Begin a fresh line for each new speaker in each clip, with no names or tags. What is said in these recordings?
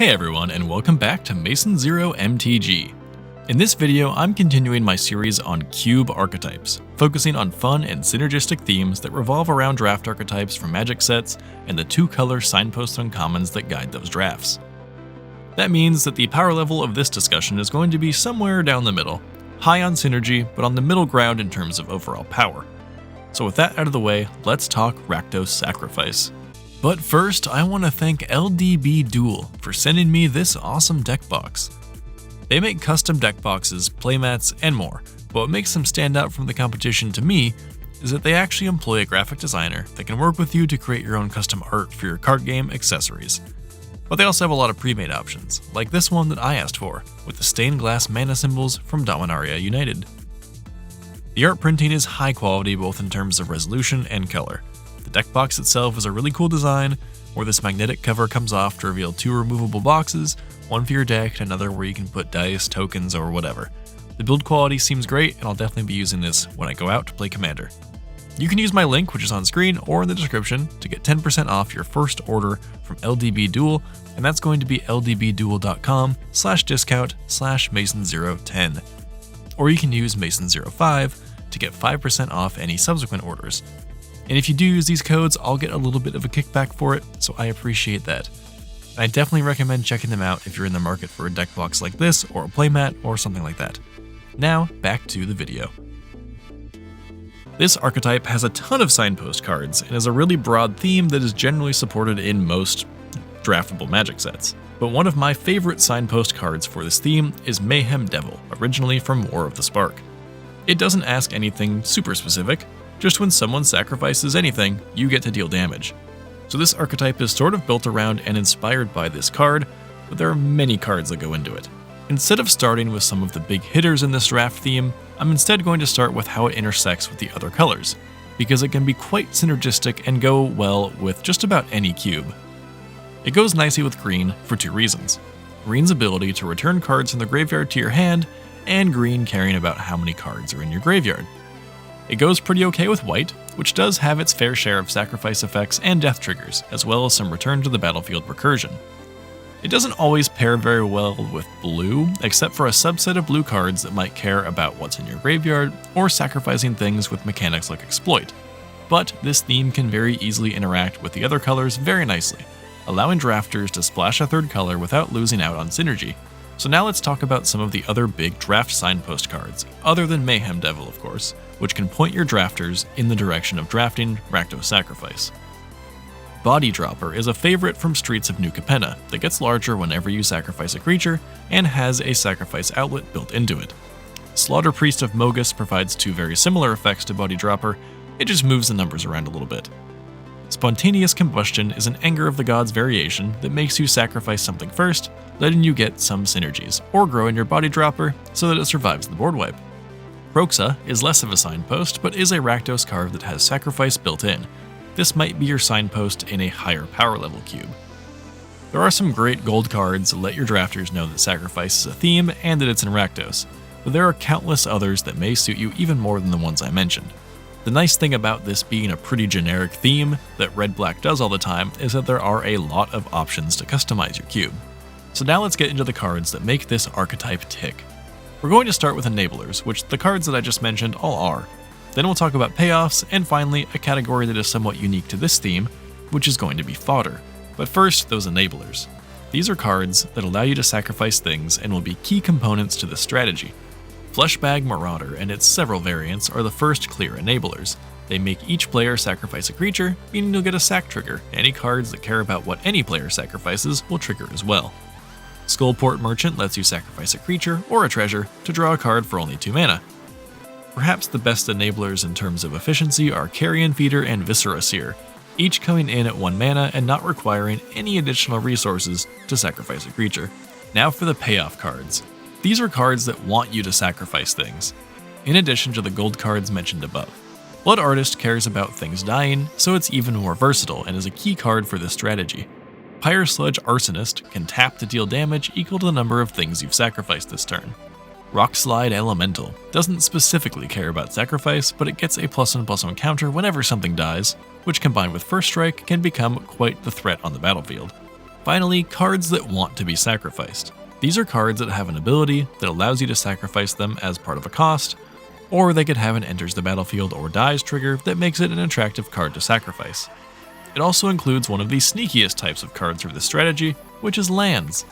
Hey everyone, and welcome back to Masonzero MTG. In this video, I'm continuing my series on cube archetypes, focusing on fun and synergistic themes that revolve around draft archetypes from Magic sets and the two-color signpost uncommons that guide those drafts. That means that the power level of this discussion is going to be somewhere down the middle, high on synergy, but on the middle ground in terms of overall power. So with that out of the way, let's talk Rakdos Sacrifice. But first, I want to thank LDB Duel for sending me this awesome deck box. They make custom deck boxes, playmats, and more, but what makes them stand out from the competition to me is that they actually employ a graphic designer that can work with you to create your own custom art for your card game accessories. But they also have a lot of pre-made options, like this one that I asked for, with the stained glass mana symbols from Dominaria United. The art printing is high quality both in terms of resolution and color. The deck box itself is a really cool design, where this magnetic cover comes off to reveal two removable boxes, one for your deck and another where you can put dice, tokens, or whatever. The build quality seems great, and I'll definitely be using this when I go out to play Commander. You can use my link, which is on screen or in the description, to get 10% off your first order from LDB Duel, and that's going to be ldbduel.com/discount/Masonzero10. Or you can use Masonzero5 to get 5% off any subsequent orders. And if you do use these codes, I'll get a little bit of a kickback for it, so I appreciate that. And I definitely recommend checking them out if you're in the market for a deck box like this, or a playmat, or something like that. Now, back to the video. This archetype has a ton of signpost cards, and is a really broad theme that is generally supported in most draftable Magic sets. But one of my favorite signpost cards for this theme is Mayhem Devil, originally from War of the Spark. It doesn't ask anything super specific, just when someone sacrifices anything, you get to deal damage. So this archetype is sort of built around and inspired by this card, but there are many cards that go into it. Instead of starting with some of the big hitters in this draft theme, I'm instead going to start with how it intersects with the other colors, because it can be quite synergistic and go well with just about any cube. It goes nicely with green for two reasons: green's ability to return cards from the graveyard to your hand, and green caring about how many cards are in your graveyard. It goes pretty okay with white, which does have its fair share of sacrifice effects and death triggers, as well as some return to the battlefield recursion. It doesn't always pair very well with blue, except for a subset of blue cards that might care about what's in your graveyard, or sacrificing things with mechanics like exploit. But this theme can very easily interact with the other colors very nicely, allowing drafters to splash a third color without losing out on synergy. So now let's talk about some of the other big draft signpost cards, other than Mayhem Devil of course, which can point your drafters in the direction of drafting Rakdos Sacrifice. Body Dropper is a favorite from Streets of New Capenna that gets larger whenever you sacrifice a creature and has a sacrifice outlet built into it. Slaughter Priest of Mogus provides two very similar effects to Body Dropper, it just moves the numbers around a little bit. Spontaneous Combustion is an Anger of the Gods variation that makes you sacrifice something first, letting you get some synergies, or grow in your Body Dropper so that it survives the board wipe. Roxa is less of a signpost, but is a Rakdos card that has sacrifice built in. This might be your signpost in a higher power level cube. There are some great gold cards that let your drafters know that sacrifice is a theme and that it's in Rakdos, but there are countless others that may suit you even more than the ones I mentioned. The nice thing about this being a pretty generic theme that Red-Black does all the time is that there are a lot of options to customize your cube. So now let's get into the cards that make this archetype tick. We're going to start with enablers, which the cards that I just mentioned all are. Then we'll talk about payoffs, and finally, a category that is somewhat unique to this theme, which is going to be fodder. But first, those enablers. These are cards that allow you to sacrifice things and will be key components to this strategy. Fleshbag Marauder and its several variants are the first clear enablers. They make each player sacrifice a creature, meaning you'll get a sack trigger. Any cards that care about what any player sacrifices will trigger as well. Skullport Merchant lets you sacrifice a creature or a treasure to draw a card for only 2 mana. Perhaps the best enablers in terms of efficiency are Carrion Feeder and Viscera Seer, each coming in at 1 mana and not requiring any additional resources to sacrifice a creature. Now for the payoff cards. These are cards that want you to sacrifice things, in addition to the gold cards mentioned above. Blood Artist cares about things dying, so it's even more versatile and is a key card for this strategy. Pyre Sludge Arsonist can tap to deal damage equal to the number of things you've sacrificed this turn. Rockslide Elemental doesn't specifically care about sacrifice, but it gets a +1/+1 counter whenever something dies, which combined with First Strike can become quite the threat on the battlefield. Finally, cards that want to be sacrificed. These are cards that have an ability that allows you to sacrifice them as part of a cost, or they could have an enters the battlefield or dies trigger that makes it an attractive card to sacrifice. It also includes one of the sneakiest types of cards for this strategy, which is lands.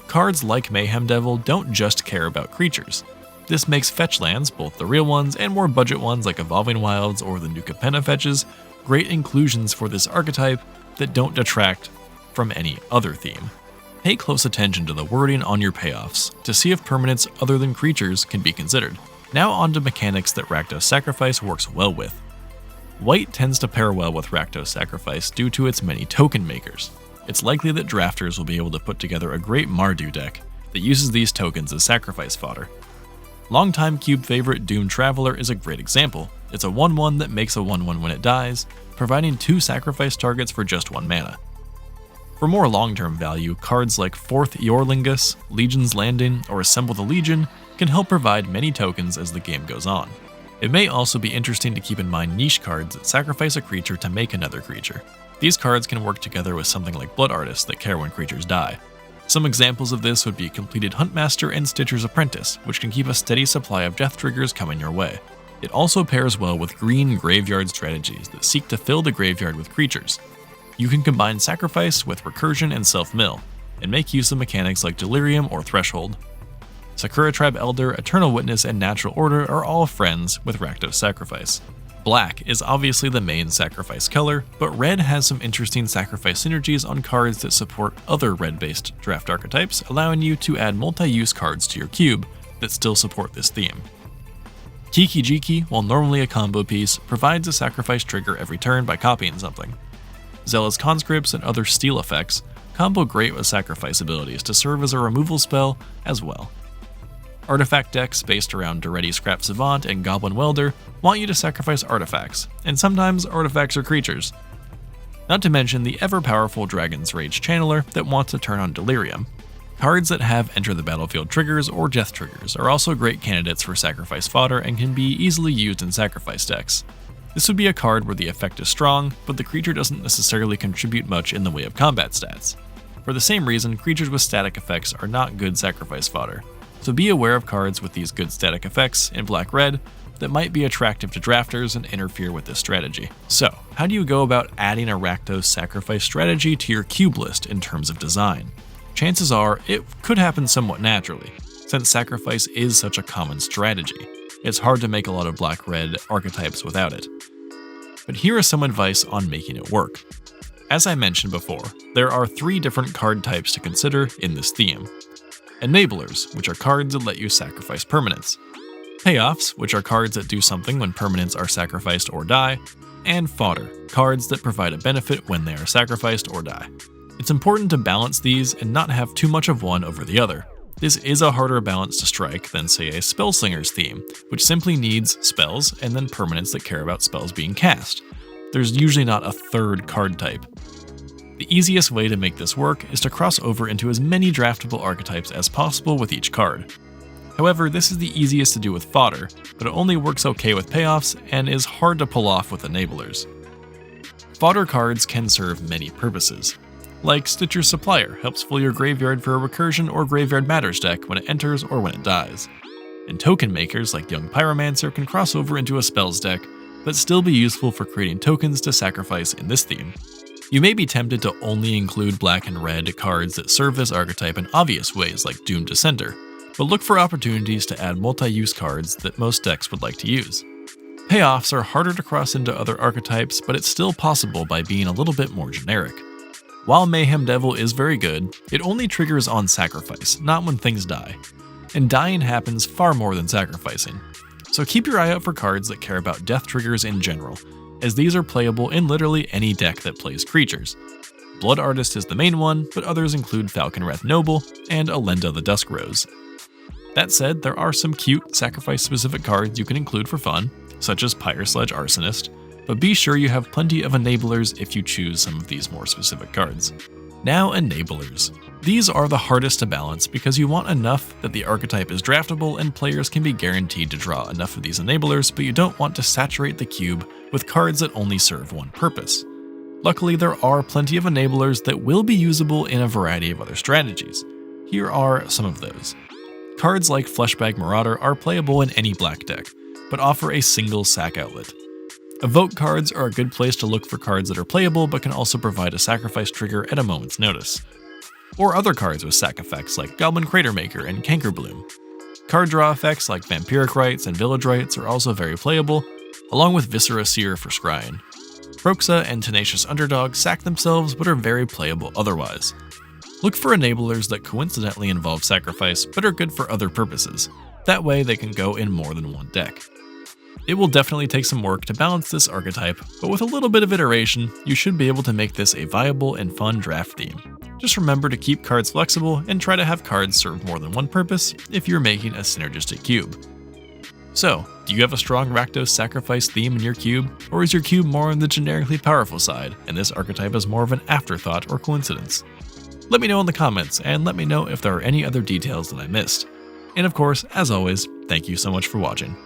Cards like Mayhem Devil don't just care about creatures. This makes fetch lands, both the real ones and more budget ones like Evolving Wilds or the New Capenna fetches, great inclusions for this archetype that don't detract from any other theme. Pay close attention to the wording on your payoffs to see if permanents other than creatures can be considered. Now on to mechanics that Rakdos Sacrifice works well with. White tends to pair well with Rakdos Sacrifice due to its many token makers. It's likely that drafters will be able to put together a great Mardu deck that uses these tokens as sacrifice fodder. Longtime cube favorite Doom Traveler is a great example. It's a 1/1 that makes a 1/1 when it dies, providing 2 sacrifice targets for just 1 mana. For more long-term value, cards like 4th Yorlingus, Legion's Landing, or Assemble the Legion can help provide many tokens as the game goes on. It may also be interesting to keep in mind niche cards that sacrifice a creature to make another creature. These cards can work together with something like Blood Artists that care when creatures die. Some examples of this would be Completed Huntmaster and Stitcher's Apprentice, which can keep a steady supply of death triggers coming your way. It also pairs well with green graveyard strategies that seek to fill the graveyard with creatures. You can combine Sacrifice with Recursion and Self-Mill, and make use of mechanics like Delirium or Threshold. Sakura Tribe Elder, Eternal Witness, and Natural Order are all friends with Rakdos Sacrifice. Black is obviously the main sacrifice color, but red has some interesting sacrifice synergies on cards that support other red-based draft archetypes, allowing you to add multi-use cards to your cube that still support this theme. Kiki Jiki, while normally a combo piece, provides a sacrifice trigger every turn by copying something. Zealous Conscripts and other steal effects combo great with sacrifice abilities to serve as a removal spell as well. Artifact decks based around Duretti Scrap Savant and Goblin Welder want you to sacrifice artifacts, and sometimes artifacts are creatures. Not to mention the ever-powerful Dragon's Rage Channeler that wants to turn on Delirium. Cards that have enter the battlefield triggers or death triggers are also great candidates for sacrifice fodder and can be easily used in sacrifice decks. This would be a card where the effect is strong, but the creature doesn't necessarily contribute much in the way of combat stats. For the same reason, creatures with static effects are not good sacrifice fodder. So be aware of cards with these good static effects in black-red that might be attractive to drafters and interfere with this strategy. So, how do you go about adding a Rakdos Sacrifice strategy to your cube list in terms of design? Chances are it could happen somewhat naturally, since sacrifice is such a common strategy. It's hard to make a lot of black-red archetypes without it. But here is some advice on making it work. As I mentioned before, there are 3 different card types to consider in this theme. Enablers, which are cards that let you sacrifice permanents. Payoffs, which are cards that do something when permanents are sacrificed or die. And fodder, cards that provide a benefit when they are sacrificed or die. It's important to balance these and not have too much of one over the other. This is a harder balance to strike than, say, a Spellslinger's theme, which simply needs spells and then permanents that care about spells being cast. There's usually not a third card type. The easiest way to make this work is to cross over into as many draftable archetypes as possible with each card. However, this is the easiest to do with fodder, but it only works okay with payoffs and is hard to pull off with enablers. Fodder cards can serve many purposes. Like Stitcher's Supplier helps fill your graveyard for a Recursion or Graveyard Matters deck when it enters or when it dies. And token makers like Young Pyromancer can cross over into a spells deck, but still be useful for creating tokens to sacrifice in this theme. You may be tempted to only include black and red cards that serve this archetype in obvious ways like Doomed Dissenter, but look for opportunities to add multi-use cards that most decks would like to use. Payoffs are harder to cross into other archetypes, but it's still possible by being a little bit more generic. While Mayhem Devil is very good, it only triggers on sacrifice, not when things die. And dying happens far more than sacrificing. So keep your eye out for cards that care about death triggers in general, as these are playable in literally any deck that plays creatures. Blood Artist is the main one, but others include Falconwrath Noble and Elenda the Dusk Rose. That said, there are some cute sacrifice-specific cards you can include for fun, such as Pyre Sledge Arsonist, but be sure you have plenty of enablers if you choose some of these more specific cards. Now, enablers. These are the hardest to balance because you want enough that the archetype is draftable and players can be guaranteed to draw enough of these enablers, but you don't want to saturate the cube with cards that only serve one purpose. Luckily, there are plenty of enablers that will be usable in a variety of other strategies. Here are some of those. Cards like Fleshbag Marauder are playable in any black deck, but offer a single sack outlet. Evoke cards are a good place to look for cards that are playable but can also provide a sacrifice trigger at a moment's notice. Or other cards with sack effects like Goblin Cratermaker and Cankerbloom. Card draw effects like Vampiric Rites and Village Rites are also very playable, along with Viscera Seer for Scrying. Proxa and Tenacious Underdog sack themselves but are very playable otherwise. Look for enablers that coincidentally involve sacrifice but are good for other purposes. That way they can go in more than one deck. It will definitely take some work to balance this archetype, but with a little bit of iteration, you should be able to make this a viable and fun draft theme. Just remember to keep cards flexible and try to have cards serve more than one purpose if you're making a synergistic cube. So, do you have a strong Rakdos sacrifice theme in your cube, or is your cube more on the generically powerful side, and this archetype is more of an afterthought or coincidence? Let me know in the comments, and let me know if there are any other details that I missed. And of course, as always, thank you so much for watching.